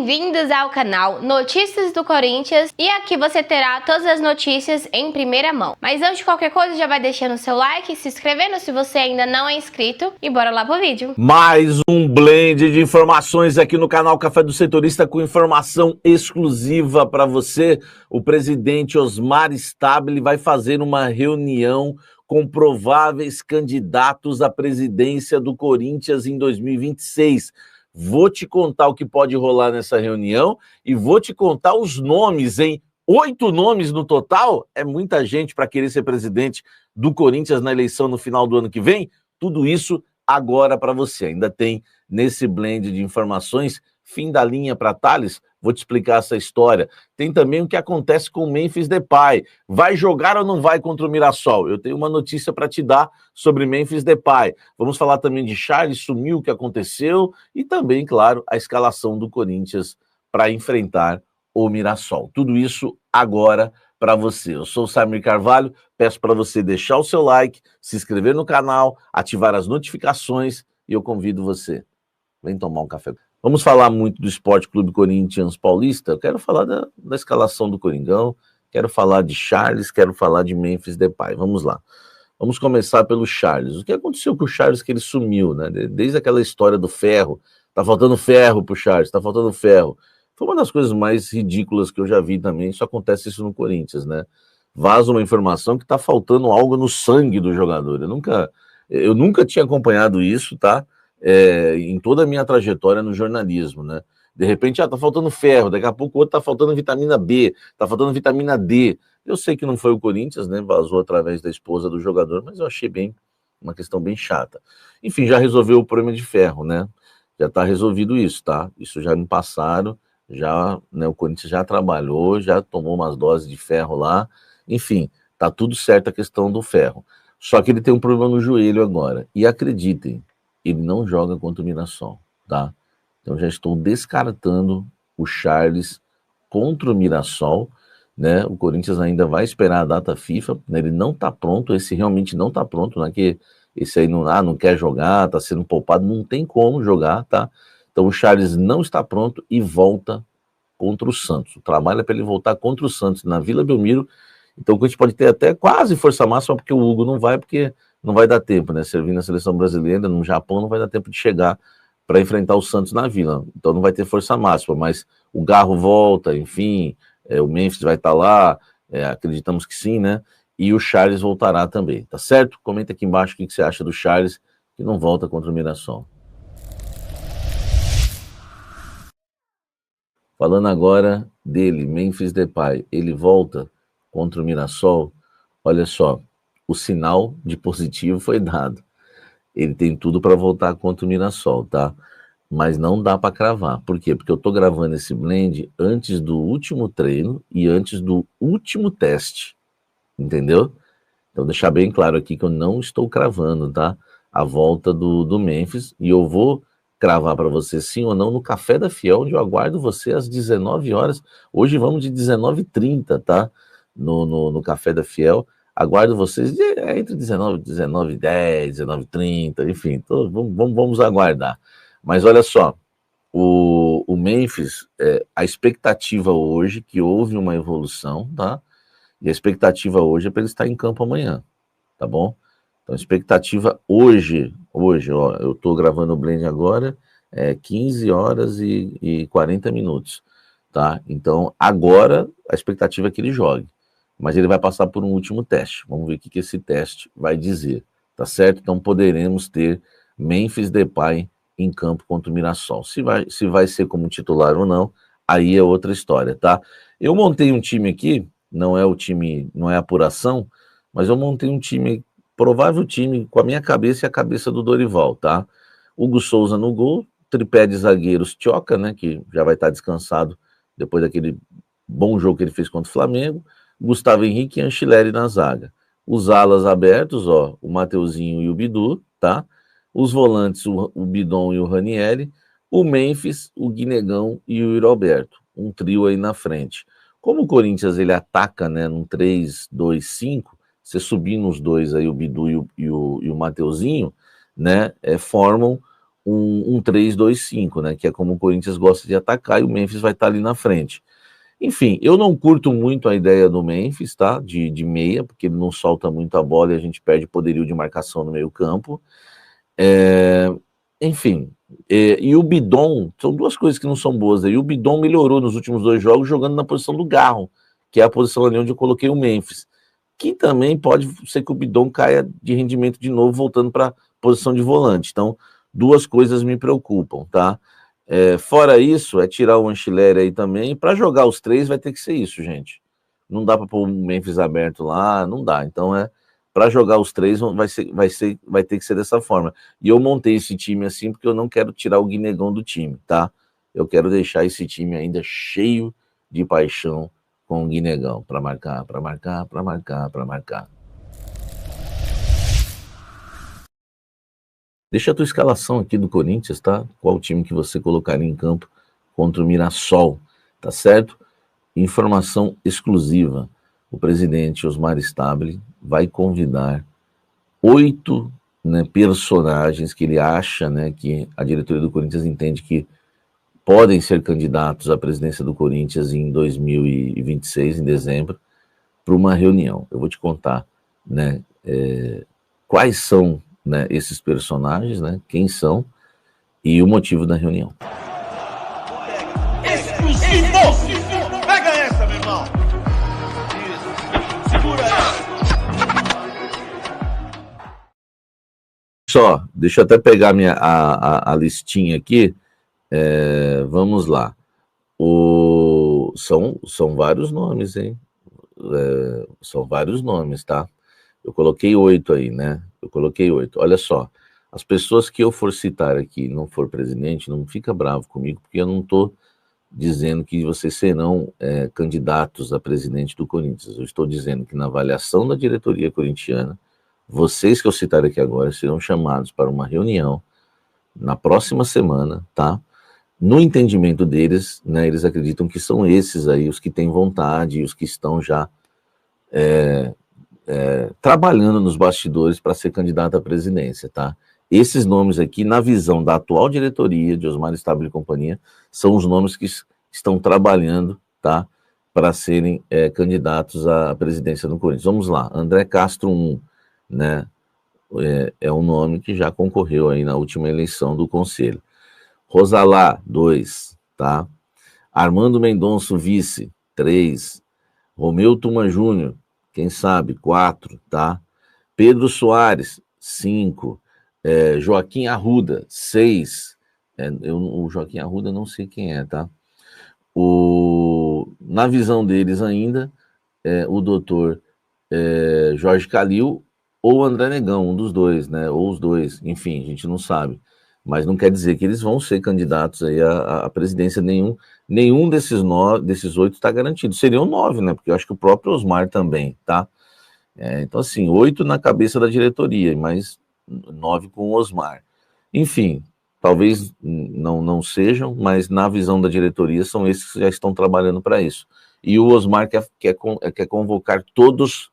Bem-vindos ao canal Notícias do Corinthians, e aqui você terá todas as notícias em primeira mão. Mas antes de qualquer coisa, já vai deixando o seu like, se inscrevendo se você ainda não é inscrito, e bora lá pro vídeo. Mais um blend de informações aqui no canal Café do Setorista, com informação exclusiva para você. O presidente Osmar Stabile vai fazer uma reunião com prováveis candidatos à presidência do Corinthians em 2026. Vou te contar o que pode rolar nessa reunião e vou te contar os nomes, hein? 8 nomes no total? É muita gente para querer ser presidente do Corinthians na eleição no final do ano que vem? Tudo isso agora para você. Ainda tem nesse blend de informações, fim da linha para Tales, vou te explicar essa história. Tem também o que acontece com o Memphis Depay. Vai jogar ou não vai contra o Mirassol? Eu tenho uma notícia para te dar sobre Memphis Depay. Vamos falar também de Charles, sumiu, o que aconteceu, e também, claro, a escalação do Corinthians para enfrentar o Mirassol. Tudo isso agora para você. Eu sou o Samir Carvalho, peço para você deixar o seu like, se inscrever no canal, ativar as notificações, e eu convido você. Vem tomar um café. Vamos falar muito do Esporte Clube Corinthians Paulista. Eu quero falar da escalação do Coringão, quero falar de Charles, quero falar de Memphis Depay. Vamos lá. Vamos começar pelo Charles. O que aconteceu com o Charles, que ele sumiu, né? Desde aquela história do ferro. Tá faltando ferro pro Charles, tá faltando ferro. Foi uma das coisas mais ridículas que eu já vi também. Só acontece isso no Corinthians, né? Vaza uma informação que tá faltando algo no sangue do jogador. Eu nunca tinha acompanhado isso, tá? Em toda a minha trajetória no jornalismo, né? De repente, tá faltando ferro, daqui a pouco o outro tá faltando vitamina B, tá faltando vitamina D. Eu sei que não foi o Corinthians, né? Vazou através da esposa do jogador, mas eu achei uma questão bem chata. Enfim, já resolveu o problema de ferro, né? Já tá resolvido isso, tá? Isso já me passaram, já, né? O Corinthians já trabalhou, já tomou umas doses de ferro lá. Enfim, tá tudo certo a questão do ferro. Só que ele tem um problema no joelho agora. E acreditem, ele não joga contra o Mirassol, tá? Então já estou descartando o Charles contra o Mirassol, né? O Corinthians ainda vai esperar a data FIFA, né? Ele não tá pronto, esse realmente não tá pronto, né? Que esse aí não quer jogar, tá sendo poupado, não tem como jogar, tá? Então o Charles não está pronto e volta contra o Santos. O trabalho é para ele voltar contra o Santos na Vila Belmiro. Então a gente pode ter até quase força máxima, porque o Hugo não vai, porque não vai dar tempo, né? Servir na seleção brasileira, no Japão, não vai dar tempo de chegar para enfrentar o Santos na Vila. Então não vai ter força máxima, mas o Garro volta, enfim, o Memphis vai estar lá, acreditamos que sim, né? E o Charles voltará também, tá certo? Comenta aqui embaixo o que você acha do Charles, que não volta contra o Mirassol. Falando agora dele, Memphis Depay, ele volta contra o Mirassol. Olha só, o sinal de positivo foi dado. Ele tem tudo para voltar contra o Mirassol, tá? Mas não dá para cravar. Por quê? Porque eu tô gravando esse blend antes do último treino e antes do último teste. Entendeu? Então deixar bem claro aqui que eu não estou cravando, tá? A volta do Memphis, e eu vou cravar para você sim ou não no Café da Fiel, onde eu aguardo você às 19 horas. Hoje vamos de 19h30, tá? No Café da Fiel. Aguardo vocês entre 19h10, 19h30, enfim, vamos aguardar. Mas olha só, o Memphis, a expectativa hoje, que houve uma evolução, tá? E a expectativa hoje é para ele estar em campo amanhã, tá bom? Então a expectativa hoje, ó, eu estou gravando o blend agora, 15 horas e 40 minutos, tá? Então agora a expectativa é que ele jogue. Mas ele vai passar por um último teste. Vamos ver o que esse teste vai dizer, tá certo? Então poderemos ter Memphis Depay em campo contra o Mirassol. Se vai ser como titular ou não, aí é outra história, tá? Eu montei um time aqui, não é apuração, mas eu montei um time, provável time, com a minha cabeça e a cabeça do Dorival, tá? Hugo Souza no gol, tripé de zagueiros Tioca, né, que já vai estar descansado depois daquele bom jogo que ele fez contra o Flamengo. Gustavo Henrique e Anchileri na zaga. Os alas abertos, ó, o Mateuzinho e o Bidu, tá? Os volantes, o Bidon e o Ranieri. O Memphis, o Guinegão e o Alberto. Um trio aí na frente. Como o Corinthians ele ataca, né, num 3-2-5, você subindo os dois aí, o Bidu e o Mateuzinho, né, formam um 3-2-5, né? Que é como o Corinthians gosta de atacar e o Memphis vai estar ali na frente. Enfim, eu não curto muito a ideia do Memphis, tá? De meia, porque ele não solta muito a bola e a gente perde poderio de marcação no meio-campo. Enfim, e o Bidon, são duas coisas que não são boas aí. O Bidon melhorou nos últimos 2 jogos jogando na posição do Garro, que é a posição ali onde eu coloquei o Memphis. Que também pode ser que o Bidon caia de rendimento de novo, voltando para a posição de volante. Então, duas coisas me preocupam, tá? Fora isso, é tirar o Anchileri aí também. Para jogar os 3 vai ter que ser isso, gente. Não dá para pôr o Memphis aberto lá, não dá. Então, para jogar os 3 vai ter que ser dessa forma. E eu montei esse time assim porque eu não quero tirar o Guinegão do time, tá? Eu quero deixar esse time ainda cheio de paixão com o Guinegão, para marcar, para marcar, para marcar, para marcar. Deixa a tua escalação aqui do Corinthians, tá? Qual time que você colocaria em campo contra o Mirassol, tá certo? Informação exclusiva. O presidente Osmar Stabile vai convidar 8, né, personagens que ele acha, né, que a diretoria do Corinthians entende que podem ser candidatos à presidência do Corinthians em 2026, em dezembro, para uma reunião. Eu vou te contar, né, quais são, né, esses personagens, né, quem são e o motivo da reunião. Exclusivo! Pega essa, meu irmão! Isso. Segura essa! Só, deixa eu até pegar a listinha aqui. Vamos lá. São vários nomes, hein? São vários nomes, tá? Eu coloquei 8 aí, né? Eu coloquei 8. Olha só, as pessoas que eu for citar aqui e não for presidente, não fica bravo comigo, porque eu não estou dizendo que vocês serão candidatos a presidente do Corinthians. Eu estou dizendo que na avaliação da diretoria corintiana, vocês que eu citar aqui agora serão chamados para uma reunião na próxima semana, tá? No entendimento deles, né, eles acreditam que são esses aí os que têm vontade, os que estão já trabalhando nos bastidores para ser candidato à presidência, tá? Esses nomes aqui, na visão da atual diretoria de Osmar Stabile e companhia, são os nomes que estão trabalhando, tá, para serem candidatos à presidência do Corinthians. Vamos lá, André Castro 1, né, é um nome que já concorreu aí na última eleição do Conselho. Rosalá, 2, tá? Armando Mendonça, vice, 3. Romeu Tuma Júnior, quem sabe, 4, tá? Pedro Soares, 5. Joaquim Arruda, 6. O Joaquim Arruda não sei quem é, tá? Na visão deles ainda, o doutor Jorge Calil ou André Negão, um dos dois, né? Ou os dois, enfim, a gente não sabe. Mas não quer dizer que eles vão ser candidatos aí à presidência. Nenhum desses 8 está garantido. Seriam 9, né? Porque eu acho que o próprio Osmar também, tá? Então, assim, 8 na cabeça da diretoria, mas 9 com o Osmar. Enfim, talvez não sejam, mas na visão da diretoria são esses que já estão trabalhando para isso. E o Osmar quer convocar todos,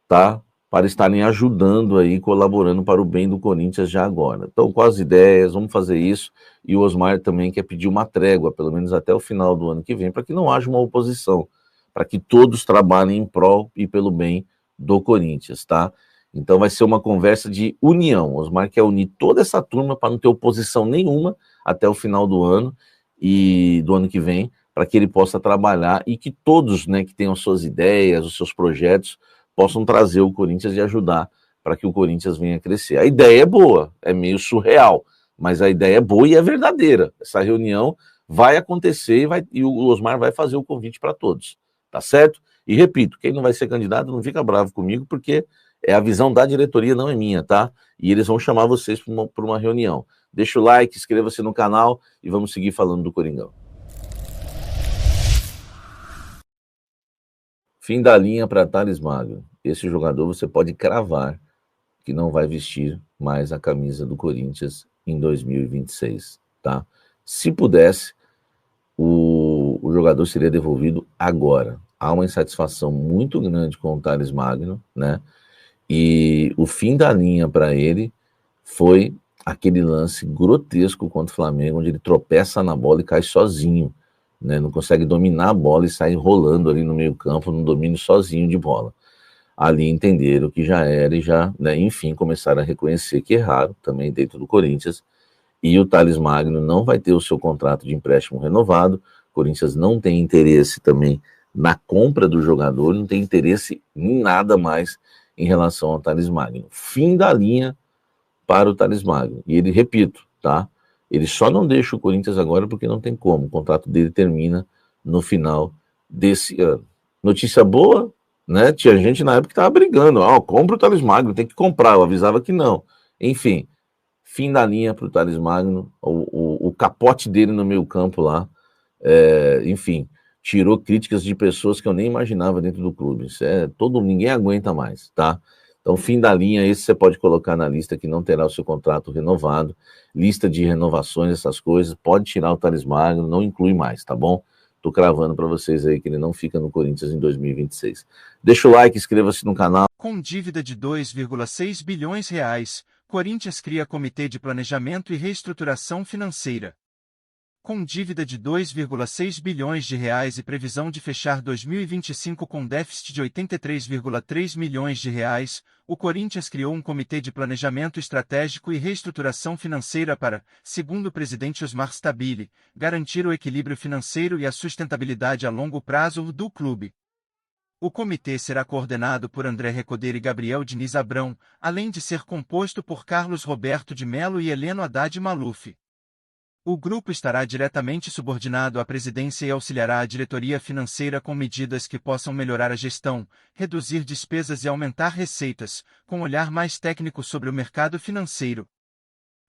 tá? Para estarem ajudando aí, colaborando para o bem do Corinthians já agora. Então, com as ideias, vamos fazer isso. E o Osmar também quer pedir uma trégua, pelo menos até o final do ano que vem, para que não haja uma oposição, para que todos trabalhem em prol e pelo bem do Corinthians, tá? Então vai ser uma conversa de união. O Osmar quer unir toda essa turma para não ter oposição nenhuma até o final do ano e do ano que vem, para que ele possa trabalhar e que todos, né, que tenham suas ideias, os seus projetos, possam trazer o Corinthians e ajudar para que o Corinthians venha a crescer. A ideia é boa, é meio surreal, mas a ideia é boa e é verdadeira. Essa reunião vai acontecer e o Osmar vai fazer o convite para todos, tá certo? E repito, quem não vai ser candidato não fica bravo comigo, porque é a visão da diretoria, não é minha, tá? E eles vão chamar vocês para uma reunião. Deixa o like, inscreva-se no canal e vamos seguir falando do Coringão. Fim da linha para Thales Magno. Esse jogador você pode cravar que não vai vestir mais a camisa do Corinthians em 2026, tá? Se pudesse, o jogador seria devolvido agora. Há uma insatisfação muito grande com o Thales Magno, né? E o fim da linha para ele foi aquele lance grotesco contra o Flamengo, onde ele tropeça na bola e cai sozinho, né? Não consegue dominar a bola e sai rolando ali no meio campo, no domínio sozinho de bola. Ali entenderam que já era e já, né, enfim, começaram a reconhecer que erraram também dentro do Corinthians, e o Thales Magno não vai ter o seu contrato de empréstimo renovado. O Corinthians não tem interesse também na compra do jogador, não tem interesse em nada mais em relação ao Thales Magno. Fim da linha para o Thales Magno. E ele, repito, tá? Ele só não deixa o Corinthians agora porque não tem como. O contrato dele termina no final desse ano. Notícia boa, né? Tinha gente na época que estava brigando. Compra o Thales Magno, tem que comprar. Eu avisava que não. Enfim, fim da linha para o Thales Magno. O capote dele no meio campo lá, enfim, tirou críticas de pessoas que eu nem imaginava dentro do clube. Isso ninguém aguenta mais, tá? Então, fim da linha, esse você pode colocar na lista que não terá o seu contrato renovado, lista de renovações, essas coisas, pode tirar o Thales Magno, não inclui mais, tá bom? Tô cravando para vocês aí que ele não fica no Corinthians em 2026. Deixa o like, inscreva-se no canal. Com dívida de 2,6 bilhões reais, Corinthians cria Comitê de Planejamento e Reestruturação Financeira. Com dívida de 2,6 bilhões de reais e previsão de fechar 2025 com déficit de 83,3 milhões de reais, o Corinthians criou um Comitê de Planejamento Estratégico e Reestruturação Financeira para, segundo o presidente Osmar Stabile, garantir o equilíbrio financeiro e a sustentabilidade a longo prazo do clube. O comitê será coordenado por André Recoder e Gabriel Diniz Abrão, além de ser composto por Carlos Roberto de Melo e Heleno Haddad Maluf. O grupo estará diretamente subordinado à presidência e auxiliará a diretoria financeira com medidas que possam melhorar a gestão, reduzir despesas e aumentar receitas, com um olhar mais técnico sobre o mercado financeiro.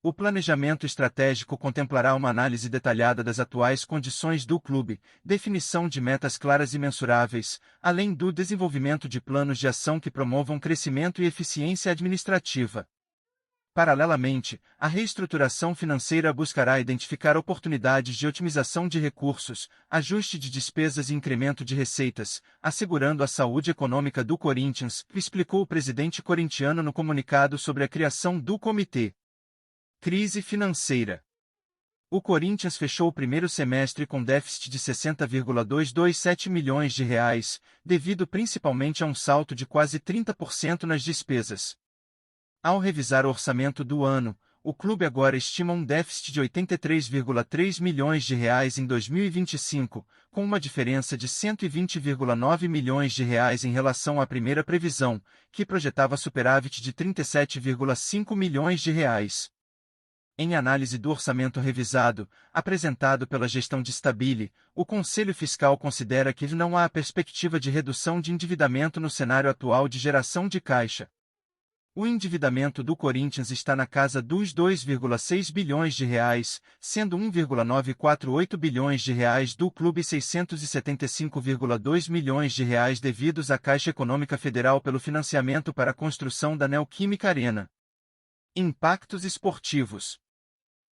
O planejamento estratégico contemplará uma análise detalhada das atuais condições do clube, definição de metas claras e mensuráveis, além do desenvolvimento de planos de ação que promovam crescimento e eficiência administrativa. Paralelamente, a reestruturação financeira buscará identificar oportunidades de otimização de recursos, ajuste de despesas e incremento de receitas, assegurando a saúde econômica do Corinthians, explicou o presidente corintiano no comunicado sobre a criação do comitê. Crise financeira. O Corinthians fechou o primeiro semestre com déficit de 60,227 milhões de reais, devido principalmente a um salto de quase 30% nas despesas. Ao revisar o orçamento do ano, o clube agora estima um déficit de 83,3 milhões de reais em 2025, com uma diferença de 120,9 milhões de reais em relação à primeira previsão, que projetava superávit de 37,5 milhões de reais. Em análise do orçamento revisado, apresentado pela gestão de Stabile, o Conselho Fiscal considera que não há perspectiva de redução de endividamento no cenário atual de geração de caixa. O endividamento do Corinthians está na casa dos 2,6 bilhões de reais, sendo 1,948 bilhões de reais do clube e 675,2 milhões de reais devidos à Caixa Econômica Federal pelo financiamento para a construção da Neoquímica Arena. Impactos esportivos.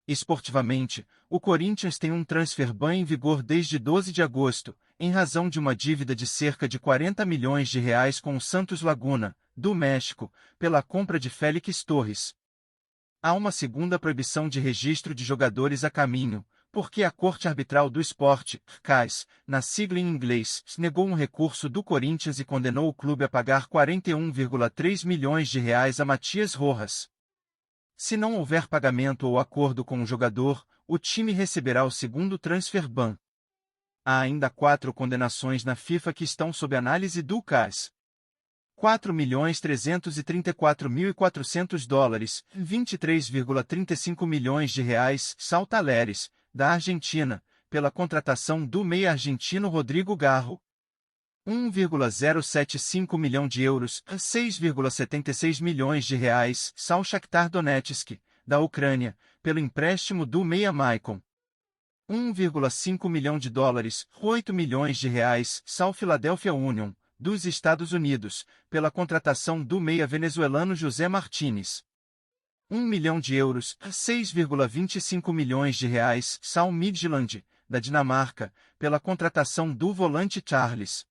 Esportivamente, o Corinthians tem um transfer ban em vigor desde 12 de agosto, em razão de uma dívida de cerca de 40 milhões de reais com o Santos Laguna, do México, pela compra de Félix Torres. Há uma segunda proibição de registro de jogadores a caminho, porque a Corte Arbitral do Esporte, CAS, na sigla em inglês, negou um recurso do Corinthians e condenou o clube a pagar 41,3 milhões de reais a Matias Rojas. Se não houver pagamento ou acordo com o jogador, o time receberá o segundo transfer ban. Há ainda 4 condenações na FIFA que estão sob análise do CAS. 4.334.400 dólares, 23,35 milhões de reais, Sal Taleres, da Argentina, pela contratação do meia argentino Rodrigo Garro. 1,075 milhão de euros, 6,76 milhões de reais, Sal Shakhtar Donetsk, da Ucrânia, pelo empréstimo do meia Maicon. 1,5 milhão de dólares, 8 milhões de reais, Sal Philadelphia Union, dos Estados Unidos, pela contratação do meia venezuelano José Martínez. 1 milhão de euros, 6,25 milhões de reais, Sal Midtjylland, da Dinamarca, pela contratação do volante Charles.